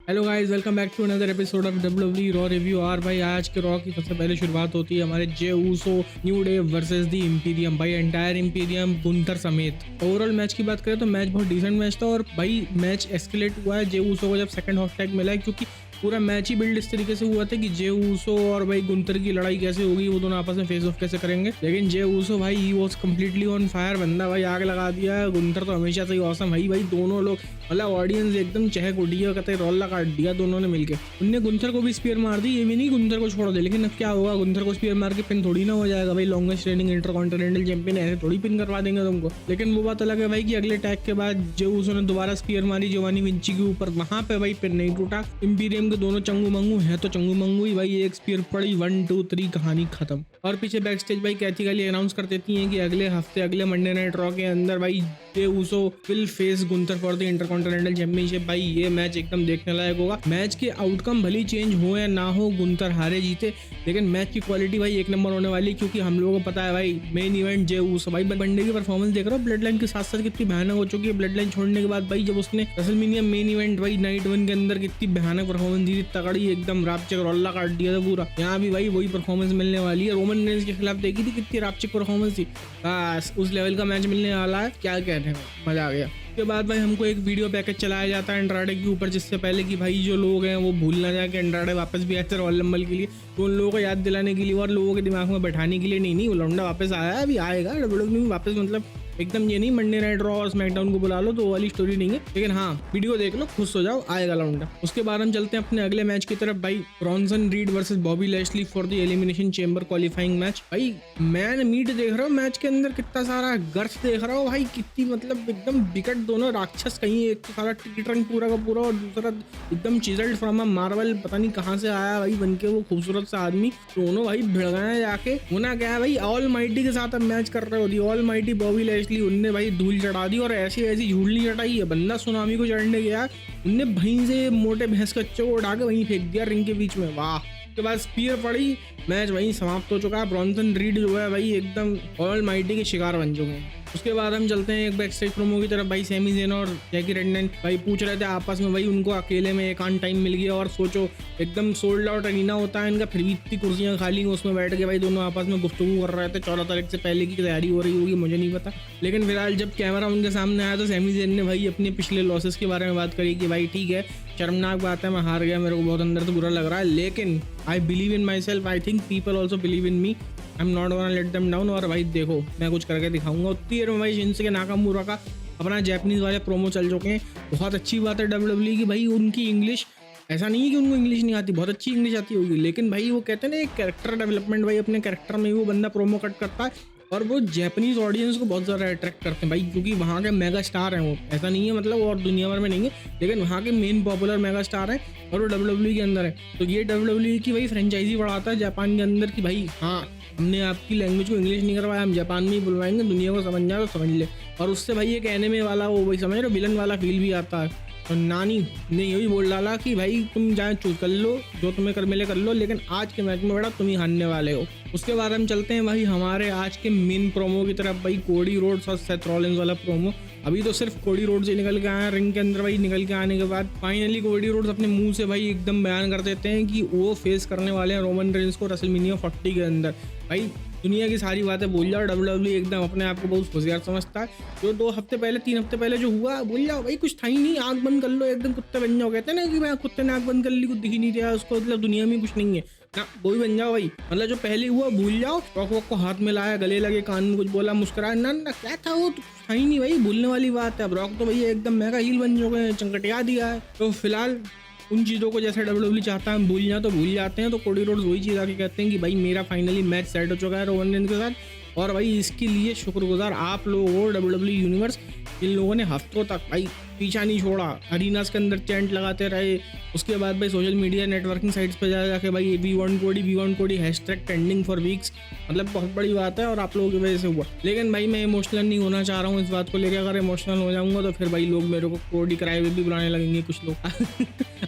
Hello guys, welcome back to another episode of WWE Raw review. और भाई आज के रॉ की सबसे पहले शुरुआत होती है हमारे Jey Uso New Day versus the Imperium. भाई एंटायर इंपीरियम गुंथर समेत। ओवरऑल मैच की बात करें तो मैच बहुत डिसेंट मैच था और भाई मैच एस्केलेट हुआ है जे ऊसो को जब सेकंड हॉट टैग मिला है, क्योंकि पूरा मैच ही बिल्ड इस तरीके से हुआ था कि जे ऊसो और भाई गुंथर की लड़ाई कैसे होगी, वो दोनों आपस में फेस ऑफ कैसे करेंगे। लेकिन जे ऊसो भाई he was completely on fire, बंदा भाई आग लगा दिया। गुंथर तो हमेशा से ही औसम भाई दोनों लोग मतलब ऑडियंस एकदम चहक उठी है, कहते रोल्ला काट दिया दोनों ने मिलके। उनने गुंथर को भी स्पीयर मार दी, ये भी नहीं गुंथर को छोड़ दे। लेकिन अब क्या होगा, गुंथर को स्पीयर मार के पिन थोड़ी ना हो जाएगा भाई। लॉन्गेस्ट रेनिंग इंटरकॉन्टिनेंटल चैंपियन ऐसे थोड़ी पिन करवा देंगे तुमको। लेकिन वो बात अलग है भाई कि अगले टैग के बाद जो उसने दोबारा स्पीयर मारी जोवानी विंची के ऊपर, वहां पे भाई पिन नहीं टूटा। इंपीरियम के दोनों चंगू मंगू है तो चंगू मंगू ही भाई, एक स्पीयर पड़ी 1 2 3 कहानी खत्म। और पीछे बैक स्टेज भाई कैथी काली अनाउंस कर देती है कि अगले हफ्ते अगले मंडे नाइट रॉ के अंदर भाई Jey Uso will face Gunther for the Intercontinental Championship. भाई ये मैच एकदम देखने लायक होगा। मैच के आउटकम भली चेंज हो या ना हो, गुंथर हारे जीते, लेकिन मैच की क्वालिटी भाई एक नंबर होने वाली। क्योंकि हम लोगों को पता है भाई मेन इवेंट जे ऊसो। भाई बंडे की परफॉर्मेंस देख रहा हूँ ब्लड लाइन के साथ साथ कितनी भयानक हो चुकी है। ब्लड लाइन छोड़ने के बाद भाई जब उसने रेसलमेनिया मेन इवेंट भाई नाइट 1 के अंदर कितनी भयानक परफॉर्मेंस दी थी, तगड़ी एकदम रापचक रोल्ला काट दिया था पूरा। यहाँ भी भाई वही परफॉर्मेंस मिलने वाली है। रोमन रेंज के खिलाफ देखी थी कितनी रापचक परफॉर्मेंस थी, बस उस लेवल का मैच मिलने वाला है। क्या कहते हैं, मजा आ गया। उसके बाद भाई हमको एक वीडियो पैकेज चलाया जाता है एंड्राडे के ऊपर, जिससे पहले कि भाई जो लोग हैं वो भूल ना जाए कि एंड्राडे वापस भी आए थे रॉयल रंबल के लिए। तो उन लोगों को याद दिलाने के लिए और लोगों के दिमाग में बैठाने के लिए, नहीं वो लौंडा वापस आया है, अभी आएगा डब्ल्यूडब्ल्यूई में वापस। मतलब एकदम ये नहीं मंडे नाइट रॉ और स्मैकडाउन को बुला लो तो वो वाली स्टोरी नहीं है। लेकिन हाँ, वीडियो देख लो, खुश हो जाओ, आएगा लौंडा। उसके बाद हम चलते हैं अपने अगले मैच की तरफ। भाई Bronson read versus Bobby Lashley for the elimination chamber qualifying match. भाई मैन मीट देख रहा हूँ मैच के अंदर, कितना सारा गर्स देख रहा हूँ भाई, कितनी मतलब एकदम विकट दोनों राक्षस। कहीं एक तो सारा टिकट रंग पूरा का पूरा और दूसरा एकदम चिजल्ड फ्रॉम अ मार्वल, पता नहीं कहाँ से आया भाई बनके वो खूबसूरत सा आदमी। दोनों भाई भिड़ गए जाके। होना क्या है भाई, ऑल माइटी के साथ अब मैच कर रहे होती ऑल माइटी बॉबी लैशली। उनने भाई धूल चढ़ा दी और ऐसी ऐसी झूलनी चढ़ाई है, बंदा सुनामी को चढ़ने गया, उनने वहीं से मोटे भैंस के बच्चे को उठा के वहीं फेंक दिया रिंग के बीच में। वाह। के बाद स्पीयर पड़ी, मैच वहीं समाप्त हो चुका है। ब्रॉन्सन रीड जो है भाई एकदम ऑल माइटी के शिकार बन चुके हैं। उसके बाद हम चलते हैं एक बैक स्टेज प्रोमो की तरफ। भाई सैमी ज़ेन और जैकी रेडमैन भाई पूछ रहे थे आपस में, भाई उनको अकेले में एक आन टाइम मिल गया और सोचो एकदम सोल्ड आउट अरीना होता है इनका, फिर भी इतनी कुर्सियां खाली हैं, उसमें बैठ के भाई दोनों आपस में गुफ्तगू कर रहे थे। 14 तारीख से पहले की तैयारी हो रही होगी, मुझे नहीं पता। लेकिन फिलहाल जब कैमरा उनके सामने आया तो सैमी ज़ेन ने भाई अपने पिछले लॉसेस के बारे में बात करी कि भाई ठीक है, शर्मनाक बात है, मैं हार गया, मेरे को बहुत अंदर से बुरा लग रहा है, लेकिन I believe in my self, I think people also believe in me, I am not gonna let them down. और भाई देखो मैं कुछ करके दिखाऊंगा। उतनी देर में भाई शिंसुके नाकामुरा का अपना जापानीज वाले प्रोमो चल चुके हैं। बहुत अच्छी बात है डब्ल्यूडब्ल्यूई की भाई, उनकी इंग्लिश ऐसा नहीं है कि उनको इंग्लिश नहीं आती, बहुत अच्छी इंग्लिश आती होगी। लेकिन भाई वो कहते हैं ना एक कैरेक्टर डेवलपमेंट, भाई अपने कैरेक्टर में वो बंदा प्रोमो कट करता है और वो जापानीज ऑडियंस को बहुत ज़्यादा अट्रैक्ट करते हैं भाई, क्योंकि वहाँ के मेगा स्टार हैं वो। ऐसा नहीं है मतलब और दुनिया भर में नहीं है, लेकिन वहाँ के मेन पॉपुलर मेगा स्टार हैं और वो डब्ल्यूडब्ल्यूई के अंदर है। तो ये डब्ल्यूडब्ल्यूई की भाई फ्रेंचाइजी बढ़ाता है जापान के अंदर कि भाई हाँ, हमने आपकी लैंग्वेज को इंग्लिश नहीं करवाया, हम जापान में ही बुलवाएंगे, दुनिया को समझ जाए तो समझ ले। और उससे भाई एक एनिमे वाला वो भाई समझ रहे विलन वाला फील भी आता है। और नानी ने यही बोल डाला कि भाई तुम जहाँ चूज कर लो, जो तुम्हें कर मिले कर लो, लेकिन आज के मैच में बेटा तुम ही हारने वाले हो। उसके बाद हम चलते हैं भाई हमारे आज के मेन प्रोमो की तरफ। भाई कोडी रोड्स और सेथ रॉलिंस वाला प्रोमो। अभी तो सिर्फ कोडी रोड से निकल के आया रिंग के अंदर भाई, निकल के आने के बाद फाइनली कोडी रोड्स अपने मुंह से भाई एकदम बयान कर देते हैं कि वो फेस करने वाले हैं रोमन रेंस को रेसलमेनिया 40 के अंदर। भाई दुनिया की सारी बातें भूल जाओ, डब्ल्यूडब्ल्यूई एकदम अपने आप को बहुत होशियार समझता है। जो 2 हफ्ते पहले 3 हफ्ते पहले जो हुआ भूल जाओ भाई, कुछ था ही नहीं, आंख बंद कर लो एकदम कुत्ते बन जाओ। कहते हैं ना कि मैं कुत्ते ने आंख बंद कर ली, कुछ दिख ही नहीं रहा उसको, मतलब दुनिया में कुछ नहीं है ना, वो भी बन जाओ भाई। मतलब जो पहले हुआ भूल जाओ। रॉक वॉक को हाथ में लाया, गले लगे, कान में कुछ बोला, मुस्कुराया, ना क्या था वो, तो था ही नहीं भाई, भूलने वाली बात है। अब रॉक तो भैया एकदम मेगा हील बन चुके हैं, चंकटिया दिया है। तो फिलहाल उन चीज़ों को जैसे डब्ल्यूडब्ल्यूई चाहता है भूल जाए तो भूल जाते हैं। तो कोडी रोड्स वही चीज़ आके कहते हैं कि भाई मेरा फाइनली मैच सेट हो चुका है रोमन रेंस के साथ, और भाई इसके लिए शुक्रगुजार आप लोग हो डब्ल्यूडब्ल्यूई यूनिवर्स। इन लोगों ने हफ्तों तक भाई पीछा नहीं छोड़ा, अरीनास के अंदर चैंट लगाते रहे। उसके बाद भाई सोशल मीडिया नेटवर्किंग साइट्स पे जाके भाई वी वांट कोडी हैशटैग ट्रेंडिंग फॉर वीक्स, मतलब बहुत बड़ी बात है और आप लोगों की वजह से हुआ। लेकिन भाई मैं इमोशनल नहीं होना चाह रहा हूँ इस बात को लेकर, अगर इमोशनल हो जाऊंगा तो फिर भाई लोग मेरे को कोडी क्राई बेबी बुलाने लगेंगे कुछ लोग।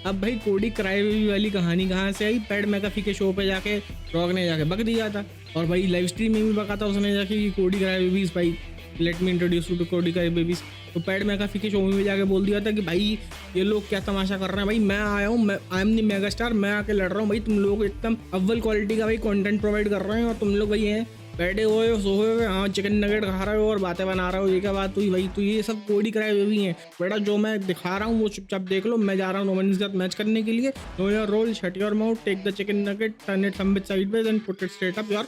अब भाई कोडी क्राई बेबी वाली कहानी कहाँ से आई, पैड मैकाफी के शो पे जाके रॉक ने जाके बक दिया था, और भाई लाइव स्ट्रीम में भी बका था उसने जाके कि कोडी क्राई बेबीज भाई let me introduce you to Cody का बेबीज। तो पैट मैकाफी के शो में जाके बोल दिया था कि भाई ये लोग क्या तमाशा कर रहे हैं, भाई मैं आया हूँ, मैं I am the mega star, मैं आके लड़ रहा हूँ, भाई तुम लोग एकदम अव्वल क्वालिटी का भाई कंटेंट प्रोवाइड कर रहे हैं और तुम लोग भाई हैं बैठे हुए हो सोए हुए, हाँ चिकन नगेट खा रहे हो और बातें बना रहे हो, ये क्या बात हुई भाई। तो ये सब कोडी कराए हुए भी हैं बेटा, जो मैं दिखा रहा हूँ वो चुपचाप देख लो। मैं जा रहा हूँ रोमन के साथ मैच करने के लिए, know your role, shut your mouth, take the chicken nugget, turn it some bit sideways and put it straight up your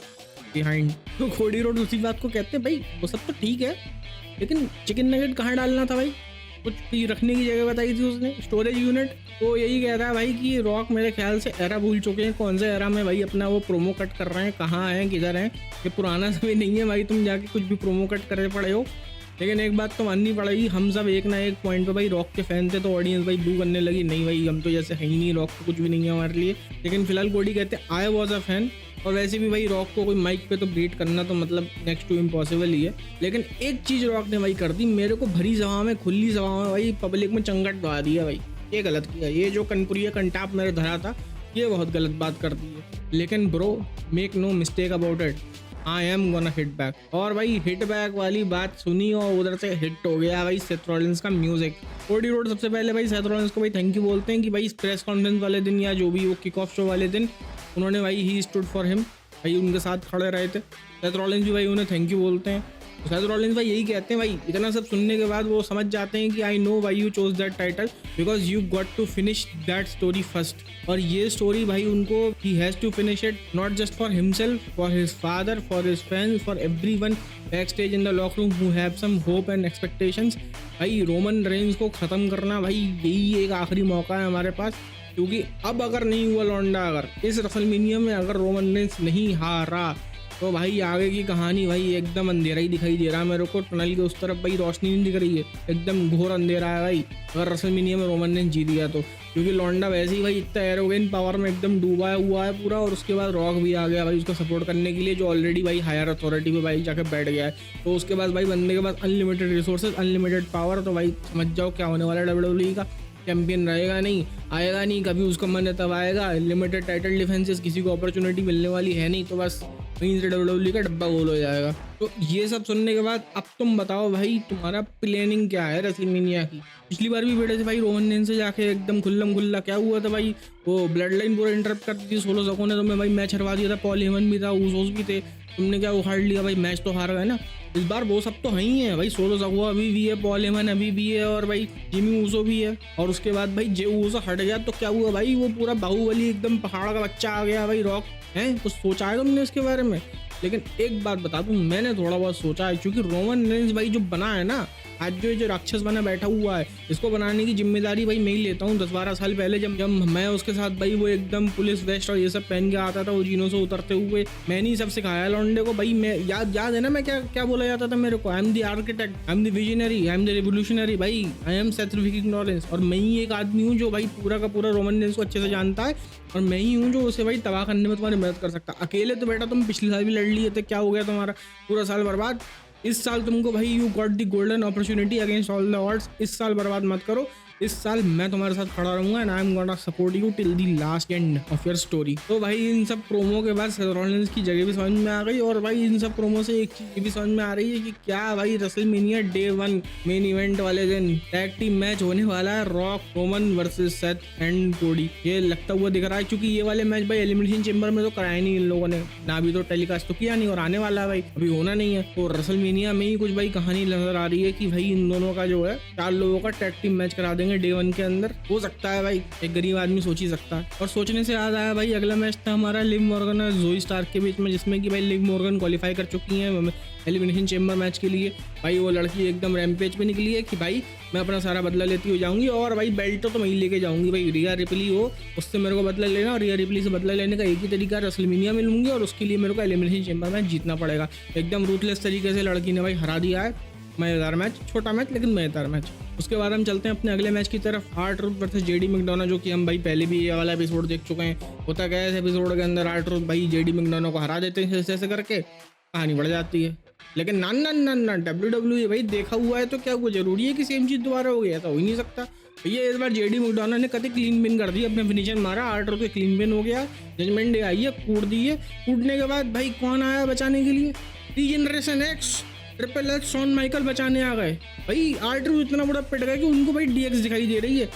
behind. तो कोडी रोड उसी बात को कहते हैं भाई, वो सब तो ठीक है लेकिन चिकन नगेट कहाँ डालना था भाई, कुछ रखने की जगह बताई थी उसने, स्टोरेज यूनिट। तो यही कह रहा है भाई कि रॉक मेरे ख्याल से एरा भूल चुके हैं, कौन सा एरा में भाई अपना वो प्रोमो कट कर रहे हैं, कहाँ हैं किधर हैं, ये पुराना समय नहीं है भाई तुम जाके कुछ भी प्रोमो कट करे पड़े हो। लेकिन एक बात तो माननी पड़ेगी, हम सब एक ना एक पॉइंट पे भाई रॉक के फैन थे, तो ऑडियंस भाई बू करने लगी, नहीं भाई हम तो जैसे है ही नहीं, रॉक तो कुछ भी नहीं है हमारे लिए। लेकिन फिलहाल कोडी कहते हैं आई वॉज अ फैन, और वैसे भी भाई रॉक को कोई माइक पे तो बीट करना तो मतलब नेक्स्ट टू इम्पॉसिबल ही है। लेकिन एक चीज़ रॉक ने भाई कर दी, मेरे को भरी सभा में खुली सभा में भाई पब्लिक में चंगट दवा दिया भाई, ये गलत किया, ये जो कनपुरिया कंटाप मेरे धरा था ये बहुत गलत बात कर दी है। लेकिन bro make no mistake about it, I am gonna hit back. और भाई हिट बैक वाली बात सुनी और उधर से हिट हो गया भाई सेथ रॉलिंस का म्यूजिक। कोडी रोड सबसे पहले भाई सेथ रॉलिंस को भाई थैंक यू बोलते हैं कि भाई इस प्रेस कॉन्फ्रेंस वाले दिन या जो भी वो किक ऑफ शो वाले दिन उन्होंने भाई ही स्टूड फॉर हिम, भाई उनके साथ खड़े रहे थे। सेथ रॉलिंस भी भाई उन्हें थैंक यू बोलते हैं। तो सेथ रॉलिंस भाई यही कहते हैं, भाई इतना सब सुनने के बाद वो समझ जाते हैं कि I know why you chose that title because you got to finish that story first. और ये स्टोरी भाई उनको ही has to finish it not just for himself, for his father, for his fans, for everyone back stage in the lock room who have some hope and expectations. भाई Roman Reigns को ख़त्म करना भाई यही एक आखिरी मौका है हमारे पास, क्योंकि अब अगर नहीं हुआ लौंडा, अगर इस रेसलमेनिया में अगर रोमन रेंज नहीं हारा तो भाई आगे की कहानी भाई एकदम अंधेरा ही दिखाई दे रहा है मेरे को। टनल के उस तरफ भाई रोशनी नहीं दिख रही है, एकदम घोर अंधेरा है भाई अगर रेसलमेनिया में रोमन रेंज जीत गया तो। क्योंकि लौंडा वैसे ही भाई इतना एरोगेंट पावर में एकदम डूबा हुआ है पूरा, और उसके बाद रॉक भी आ गया भाई उसको सपोर्ट करने के लिए, जो ऑलरेडी भाई हायर अथॉरिटी पे भाई जाके बैठ गया है। तो उसके बाद भाई बंदे के पास अनलिमिटेड रिसोर्सेज, अनलिमिटेड पावर, तो भाई समझ जाओ क्या होने वाला है। WWE का चैंपियन रहेगा नहीं, आएगा नहीं, कभी उसका मन है तब आएगा। लिमिटेड टाइटल डिफेंसेस, किसी को अपॉर्चुनिटी मिलने वाली है नहीं, तो बस वहीं से WWE का डब्बा गोल हो जाएगा। तो ये सब सुनने के बाद अब तुम बताओ भाई तुम्हारा प्लानिंग क्या है रेसलमेनिया की। पिछली बार भी बेटे थे भाई रोमन रेंज से जाके एकदम खुल्लम खुल्ला क्या हुआ था भाई, वो ब्लड लाइन पूरा इंटरप्ट कर दी थी सोलो सको ने, तो मैं भाई मैच हरवा दिया था, पॉल हेमन भी था, ऊसोस भी थे, तुमने क्या उखाड़ लिया भाई, मैच तो हार गए ना। इस बार वो सब तो है ही है भाई, सोलो सको अभी भी है, पॉल हेमन अभी भी है, और भाई जिमी ऊसो भी है। और उसके बाद भाई जे ऊसो हट गया तो क्या हुआ भाई, वो पूरा बाहुबली एकदम पहाड़ का बच्चा आ गया भाई रॉक है। कुछ सोचा है तुमने इसके बारे में? लेकिन एक बात बता दूं, मैंने थोड़ा बहुत सोचा है, क्योंकि रोमन रेंज भाई जो बना है ना, आज जो राक्षस बना बैठा हुआ है, इसको बनाने की जिम्मेदारी भाई मैं ही लेता हूँ। 10-12 साल पहले जब मैं उसके साथ भाई वो एकदम पुलिस वेस्ट और ये सब पहन के आता था, वो जीनों से उतरते हुए, मैंने ही सब सिखाया लौंडे को भाई। मैं याद है ना मैं क्या बोला जाता था मेरे को, I am the architect, I am the visionary, I am the revolutionary भाई, आई एम सेथ इग्नोरेंस। और मैं ही एक आदमी हूँ जो भाई पूरा का पूरा रोमन रेंज को अच्छे से जानता है, और मैं ही हूँ जो उसे भाई तबाह करने में तुम्हारी मदद कर सकता। अकेले तो बेटा तुम पिछले साल भी लड़ लिए थे, क्या हो गया तुम्हारा पूरा साल बर्बाद। इस साल तुमको भाई you got the golden opportunity against all the odds, इस साल बर्बाद मत करो। इस साल मैं तुम्हारे साथ खड़ा रहूंगा and I am gonna support you till the last end of your story. तो भाई इन सब प्रोमो के बाद सेथ रॉलिंस की जगह भी समझ में आ गई, और भाई इन सब प्रोमो से एक चीज भी समझ में आ रही है कि क्या भाई रेसलमेनिया डे 1 मेन इवेंट वाले दिन टैग टीम मैच होने वाला है, rock Roman versus Seth and Cody. ये लगता हुआ दिख रहा है, क्योंकि ये वाले मैच भाई एलिमिनेशन चेंबर में तो कराए नहीं इन लोगों ने, ना भी तो टेलीकास्ट तो किया नहीं, और आने वाला है भाई, अभी होना नहीं है। तो रेसलमेनिया में ही कुछ भाई कहानी नजर आ रही है कि भाई इन दोनों का जो है 4 लोगों का टैग टीम मैच करा देंगे डे 1 के अंदर। हो सकता है भाई, एक गरीब आदमी सोच ही सकता है। और सोचने से याद आया भाई, अगला मैच था हमारा लिव मॉर्गन और जोई स्टार्क के बीच में, जिसमें कि भाई लिव मॉर्गन क्वालिफाई कर चुकी हैं एलिमिनेशन चेंबर मैच के लिए। भाई वो लड़की एकदम रैम्पेज पे निकली है कि भाई मैं अपना सारा बदला लेती हो जाऊंगी, और भाई बेल्ट तो मैं ही लेके जाऊंगी भाई, रिया रिप्ली हो उससे मेरे को बदला लेना, और रिया रिप्ली से बदला लेने का एक ही तरीका रेसलमेनिया में लूंगी, और उसके लिए मेरे को एलिमिनेशन चेंबर मैच जीतना पड़ेगा। एकदम रूथलेस तरीके से लड़की ने भाई हरा दिया है। मज़ेदार मैच, छोटा मैच लेकिन मज़ेदार मैच। उसके बाद हम चलते हैं अपने अगले मैच की तरफ, R-Truth वर्सेस जेडी मैकडोना, जो कि हम भाई पहले भी ये वाला एपिसोड देख चुके हैं। होता क्या है इस एपिसोड के अंदर, R-Truth भाई जेडी मैकडोना को हरा देते हैं ऐसे करके, कहानी बढ़ जाती है। लेकिन ना WWE भाई देखा हुआ है तो क्या वो जरूरी है कि सेम चीज़ दोबारा हो गया, तो हो ही नहीं सकता। ये इस बार जेडी मैकडोना ने कभी क्लीन बिन कर दिया, अपने फिनिशर मारा, R-Truth के क्लीन बिन हो गया, जजमेंट डे आई है, कूट दी है। कूटने के बाद भाई कौन आया बचाने के लिए, regeneration X. Triple H Shawn Michael बचाने आ गए भाई। R-Truth इतना बड़ा पिट गया कि उनको भाई DX दिखाई दे रही है।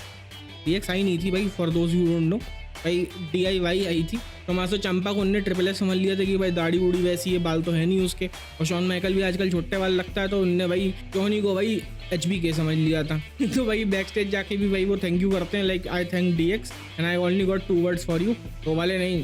DX आई नहीं थी भाई, for those you don't know भाई, DIY आई थी। टोमासो चंपा को उनने ट्रिपल एच समझ लिया था कि भाई दाढ़ी उड़ी वैसी है, बाल तो है नहीं उसके, और शॉन माइकल भी आजकल छोटे बाल लगता है, तो उनने भाई टोनी को भाई HBK समझ लिया था। तो भाई बैक स्टेज जाके भी भाई वो थैंक यू करते हैं, like I thank DX and I only got 2 words for you. तो वाले नहीं,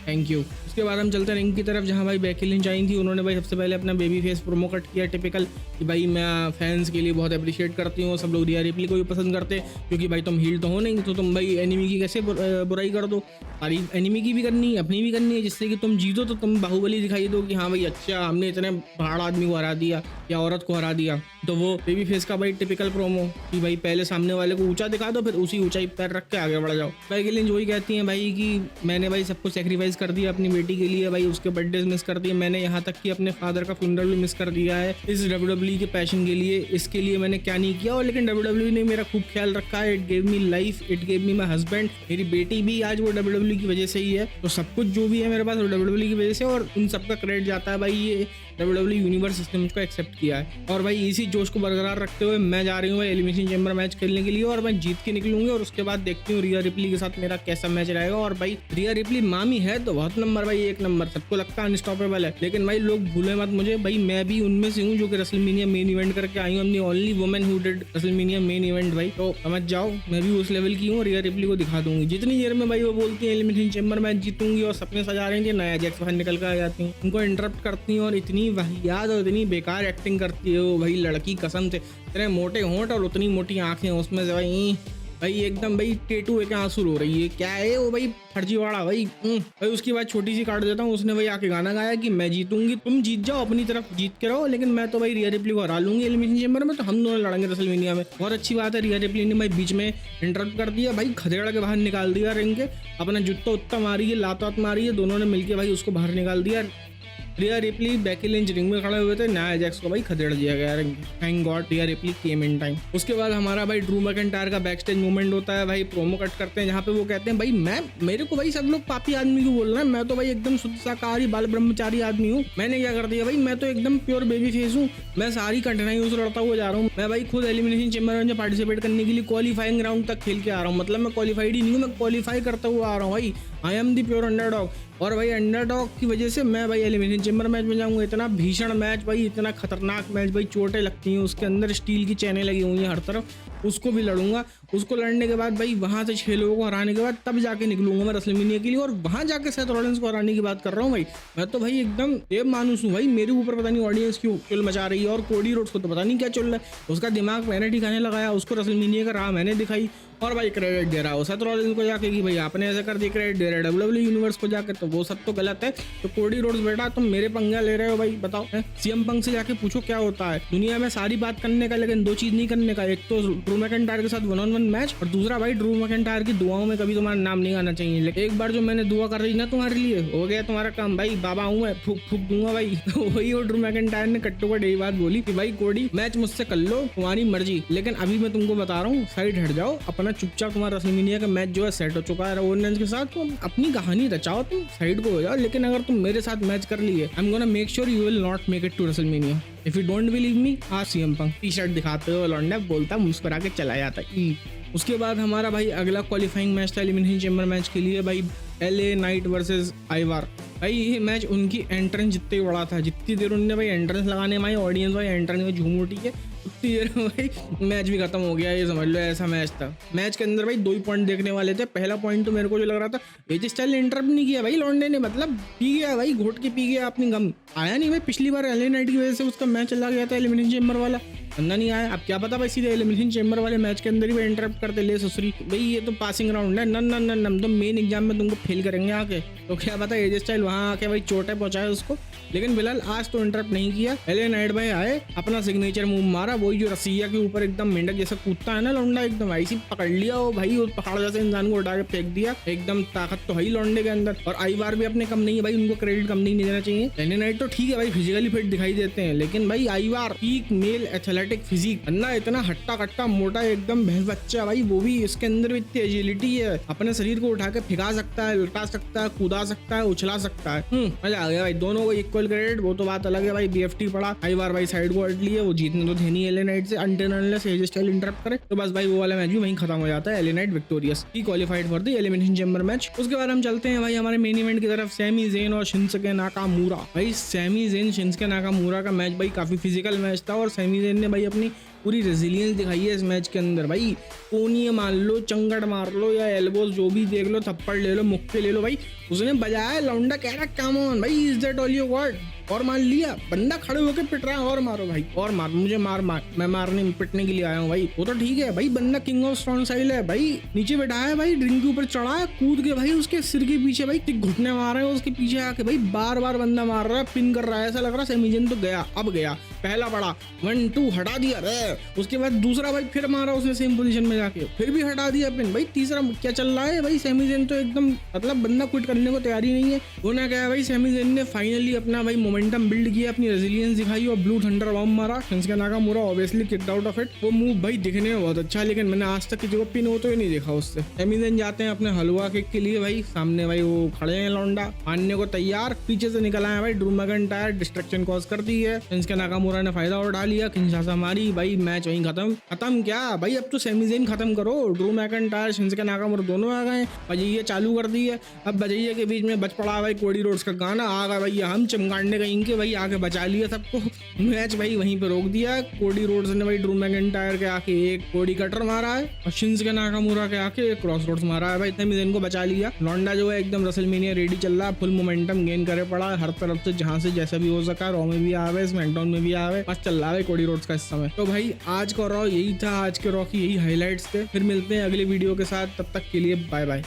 थैंक यू। उसके बाद हम चलते हैं रिंग की तरफ, जहाँ भाई बेकी लिंच आई थी। उन्होंने भाई सबसे पहले अपना बेबी फेस प्रोमो कट किया टिपिकल, कि भाई मैं फैंस के लिए बहुत अप्रिशिएट करती हूँ, सब लोग रिया रिप्ली को भी पसंद करते, क्योंकि भाई तुम हील तो हो नहीं, तो तुम भाई एनिमी की कैसे बुराई कर दो। तारीफ एनिमी की भी करनी है, अपनी भी करनी है, जिससे कि तुम जीतो तो तुम बाहुबली दिखाई दो कि हाँ भाई अच्छा हमने इतने पहाड़ आदमी को हरा दिया या औरत को हरा दिया। तो वो बेबी फेस का भाई टिपिकल प्रोमो कि भाई पहले सामने वाले को ऊंचा दिखा दो, फिर उसी ऊंचाई पैर रख के आगे बढ़ जाओ। बेकी लिंच वही कहती हैं भाई कि मैंने भाई सब कुछ सेक्रीफाइस कर दिया अपनी बेटी के लिए, भाई उसके बर्थडे मिस कर दिए मैंने, यहाँ तक कि अपने फादर का फ्यूनरल भी मिस कर दिया है इस WWE के पैशन के लिए। इसके लिए मैंने क्या नहीं किया, और लेकिन WWE ने मेरा खूब ख्याल रखा है। It gave me life, it gave me my husband. मेरी बेटी भी आज वो WWE की वजह से ही है, तो सब कुछ जो भी है मेरे पास वो WWE की वजह से, और उन सबका क्रेडिट जाता है भाई ये WWE यूनिवर्स इसने मुझको एक्सेप्ट किया है। और भाई इसी जोश को बरकरार रखते हुए मैं जा रही हूँ भाई एलिमिनेशन चैम्बर मैच खेलने के लिए, और मैं जीत के निकलूंगी, और उसके बाद देखती हूँ रिया रिप्ली के साथ मेरा कैसा मैच रहेगा। और भाई रिया रिप्ली मामी है तो बहुत नंबर भाई, एक नंबर, सबको लगता है अनस्टॉपेबल है, लेकिन भाई लोग भूले मत मुझे, भाई मैं भी उनमें से हूँ जो कि रेसलमेनिया मेन इवेंट करके आई हूँ, अपनी only women who did WrestleMania main event भाई। तो समझ जाओ मैं भी उस लेवल की हूँ, रिया रिप्ली को दिखा दूंगी। जितनी देर में भाई वो बोलती है एलिमिनेशन चैम्बर मैच जीतूंगी और सपने सजा रही थी, नया जैक्स बाहर निकल कर आ जाती हूँ, उनको इंटरप्ट करती हूँ, और इतनी वाहियात और इतनी बेकार एक्टिंग करती है वो भाई लड़की, कसम से। इतने मोटे होंठ और उतनी मोटी आंखें उसमें से भाई एकदम भाई टेटू है, क्या आंसू हो रही है, क्या है वो भाई फर्जीवाड़ा भाई। भाई उसकी बात छोटी सी काट देता हूँ, उसने भाई आके गाना गाया कि मैं जीतूंगी, तुम जीत जाओ अपनी तरफ जीत के रहो, लेकिन मैं तो भाई रिया रिप्ली को हरा लूंगी एलिमिनेशन चैम्बर में, तो हम दोनों लड़ेंगे रेसलमेनिया में। बहुत अच्छी बात है, रिया रिप्ली ने भाई बीच में इंटरप्ट कर दिया, भाई खदेड़ के बाहर निकाल दिया रिंग के, अपना जुत्ता उत्ता मारी है, लात वात मारी है, दोनों ने मिलकर भाई उसको बाहर निकाल दिया। रिया रिप्ली बेकी लिंच रिंग में खड़े हुए थे, नया जैक्स को भाई खदेड़ दिया गया ring. Thank God Riya replay came in time. उसके बाद हमारा भाई ड्रू मैकिंटायर का बैक स्टेज मूवमेंट होता है, भाई प्रोमो कट करते हैं, जहाँ पे वो कहते हैं भाई मेरे को भाई सब लोग पापी आदमी को बोल रहे हैं, मैं तो भाई एकदम शुद्ध शाकाहारी बाल ब्रह्मचारी आदमी हूँ। मैंने क्या कर दिया भाई, मैं तो एकदम प्योर बेबी फेस हूँ, मैं सारी कठिनाइयों से लड़ता हुआ जा रहा हूँ। मैं भाई खुद एलिमिनेशन चैम्बर में पार्टिसिपेट करने के लिए क्वालिफाइंग राउंड तक खेल के आ रहा हूँ, मतलब मैं क्वालिफाइड ही नहीं हूँ, मैं क्वालिफाई करता हुआ आ रहा हूँ भाई। I am the pure underdog, और भाई अंडरडॉग की वजह से मैं भाई एलिमिनेशन चैम्बर मैच में जाऊंगा। इतना भीषण मैच भाई, इतना खतरनाक मैच भाई, चोटें लगती हैं उसके अंदर, स्टील की चैनें लगी हुई हैं हर तरफ, उसको भी लड़ूंगा। उसको लड़ने के बाद भाई वहां से 6 लोगों को हराने के बाद तब जाके निकलूंगा मैं रेसलमेनिया के लिए, और वहां जाके सेथ रॉलिंस को हराने की बात कर रहा हूँ भाई। मैं तो भाई एकदम देव मानुस हूँ भाई, मेरे ऊपर पता नहीं ऑडियंस क्यों चुल मचा रही है, और कोडी रोड्स को तो पता नहीं क्या चल रहा है, उसका दिमाग मैंने ठिकाने लगाया, उसको रेसलमेनिया का राह मैंने दिखाई, और भाई क्रेडिट दे रहा हो सेथ रॉलिंस को जाके कि भाई आपने ऐसा कर दिया, क्रेडिट दे रहा है WWE यूनिवर्स को जाके, तो वो सब तो गलत है। तो कोडी रोड्स बेटा तुम मेरे पंगा ले रहे हो भाई, बताओ। CM पंक से जाके पूछो क्या होता है दुनिया में, सारी बात करने का लेकिन 2 चीज नहीं करने का, एक तो ड्रू मैकिंटायर के साथ 1-on-1 मैच, और दूसरा भाई ड्रू मैकिंटायर की दुआओं में कभी तुम्हारा नाम नहीं आना चाहिए। लेकिन एक बार जो मैंने दुआ कर दी ना तुम्हारे लिए, हो गया तुम्हारा काम भाई, बाबा हूँ मैं, फूक फूक दूंगा भाई। वही वो ड्रू मैकिंटायर ने कट्टू को यही बात बोली कि भाई कोडी मैच मुझसे कर लो तुम्हारी मर्जी, लेकिन अभी मैं तुमको बता रहा हूँ साइड हट जाओ, अपना चुपचाप, तुम्हारा रेसलमेनिया का मैच जो है सेट हो चुका है रोमन के साथ, तुम अपनी कहानी रचाओ, तुम साइड को हो जाओ, लेकिन अगर तुम मेरे साथ मैच कर लिए, I am gonna make sure you will not make it to WrestleMania. If you don't believe me, आज CM पंक टी-शर्ट दिखाते हुए लौंडा बोलता, मुस्कुरा के चला जाता। उसके बाद हमारा भाई अगला क्वालिफाइंग मैच था एलिमिनेशन चैम्बर मैच के लिए, भाई LA नाइट वर्सेस आइवार। भाई ये मैच उनकी एंट्रेंस जितनी बड़ा था, जितनी देर उनने भाई एंट्रेंस लगाने में आई, ऑडियंस भाई एंट्रेंस में झूम उठी है, उतनी देर में भाई मैच भी खत्म हो गया, ये समझ लो ऐसा मैच था। मैच के अंदर भाई 2 ही पॉइंट देखने वाले थे। पहला पॉइंट तो मेरे को जो लग रहा था, AJ स्टाइल ने इंटरप्ट नहीं किया भाई लॉन्डे ने, मतलब पी गया भाई, घोट के पी गया अपनी गम, आया नहीं भाई। पिछली बार LA नाइट की वजह से उसका मैच चला गया था एलिमिनेशन चैम्बर वाला, बंदा नहीं आया। अब क्या पता भाई सीधे एलिमिनेशन चैम्बर वाले मैच के अंदर ही भाई इंटरप्ट करते, ले ससुरी भाई ये तो पासिंग राउंड है, नन तो मेन एग्जाम में तुमको फेल करेंगे आके, तो क्या पता AJ स्टाइल वहां आके भाई चोटें पहुंचाए उसको। लेकिन फिलहाल आज तो इंटरप्ट नहीं किया। LA नाइट भाई आए, अपना सिग्नेचर मूव मारा, वही जो रसिया के ऊपर एकदम मेंढक जैसा कूदता है ना लौंडा, एकदम ऐसी पकड़ लिया वो भाई, उस पहाड़ जैसे इंसान को उठा के फेंक दिया, एकदम ताकत तो है ही लौंडे के अंदर। और आइवार भी अपने कम नहीं है भाई, उनको क्रेडिट कम नहीं देना चाहिए। LA नाइट तो ठीक है भाई, फिजिकली फिट दिखाई देते हैं, लेकिन भाई Ivar peak male athletic athletic physique, बंदा इतना हट्टा कट्टा मोटा एकदम भैंस बच्चा भाई, वो भी इसके अंदर भी इतनी एजिलिटी है, अपने शरीर को उठा के फिका सकता है, लटा सकता है, कूदा सकता है, उछला सकता है। मजा आ गया भाई, दोनों को इक्वल क्रेडिट। वो तो बात अलग है भाई, बीएफटी पड़ा कई बार भाई, साइड को हट लिए, वो जीतने तो थे नहीं एले नाइट से, अनटिल एज स्टाइल इंटरप्ट करे तो बस भाई वो वाला मैच भी वहीं खत्म हो जाता है। LA Knight victorious, he qualified for the elimination chamber match. उसके बाद हम चलते हैं भाई हमारे मेन इवेंट की तरफ, सैमी ज़ेन और शिंसुके नाकामुरा। भाई सैमी ज़ेन शिंसुके नाकामुरा का मैच भाई काफी फिजिकल मैच था, और सैमी ज़ेन ने भाई अपनी पूरी रेजिलियंस दिखाई है इस मैच के अंदर। भाई कोनी मार लो, चंगड़ मार लो या एल्बोस जो भी देख लो, थप्पड़ ले लो, मुक्के ले लो, भाई उसने बजाया, लौंडा कह रहा कम ऑन भाई, is that all you got, और मान लिया, बंदा खड़े होकर पिट रहा है, और मारो भाई और मार, मुझे मार, मैं मारने पिटने के लिए आया हूँ भाई। वो तो ठीक है भाई, बंदा किंग ऑफ स्ट्रॉन्ग साइड है भाई, नीचे बैठा है भाई, ड्रिंक के ऊपर चढ़ा है, कूद के भाई उसके सिर के पीछे भाई घुटने मार रहे हैं, उसके पीछे आके भाई बार बार बंदा मार रहा है, पिन कर रहा है, ऐसा लग रहा है सैमी ज़ेन तो गया, अब गया, पहला पड़ा 1 2 हटा दिया रे, उसके बाद दूसरा भाई फिर मारा उसने सेम पोजीशन में जाके, फिर भी हटा दिया पिन। भाई तीसरा क्या चल रहा है भाई, सैमी ज़ेन तो एकदम मतलब बंदा क्विट करने को तैयार ही नहीं है। होना क्या है भाई, सैमी ज़ेन ने फाइनली अपना भाई मोमेंटम बिल्ड किया, अपनी रेजिलियंस दिखाई और ब्लू थंडर बॉम्ब मारा। Shinsuke Nakamura obviously kicked out of it. वो मूव भाई दिखने में बहुत अच्छा, लेकिन मैंने आज तक किसी को पिन होते ही नहीं देखा उससे। सैमी ज़ेन जाते हैं अपने हलवा किक के लिए, भाई सामने भाई वो खड़े हैं लौंडा, मानने को तैयार, पीछे से निकल आए भाई ड्रू मैकिंटायर, डिस्ट्रक्शन कॉज कर दी है, शिंसुके नाकामुरा ने फायदा उठा लिया, किंशासा मारी, भाई मैच वहीं खत्म क्या भाई, अब तो सैमी ज़ेन खत्म करो, ड्रू मैकिंटायर शिंसुके नाकामुरा दोनों आ गए, बजैया चालू कर दी है। अब बजैया के बीच में बच पड़ा भाई कोडी रोड्स का गाना, आ गया भाई हम चमगाड़ने का इनके, भाई आके बचा लिया सबको, मैच भाई वहीं पे रोक दिया। कोडी रोड्स ने भाई ड्रू मैकिंटायर के आके एक कोडी कटर मारा है, और शिंसुके नाकामुरा के आके एक क्रॉस रोड्स मारा है, भाई सैमी ज़ेन को बचा लिया। लौंडा जो है एकदम रेसलमेनिया रेडी चल रहा है, फुल मोमेंटम गेन करे पड़ा है हर तरफ से, जहां से जैसा भी हो सका, रॉ में भी आवे, स्मैकडाउन में भी आवे, बस चल रहा है कोडी रोड्स का इस समय। तो भाई आज का रॉ यही था, आज के रॉ की यही हाईलाइट्स थे। फिर मिलते हैं अगले वीडियो के साथ, तब तक के लिए बाय बाय।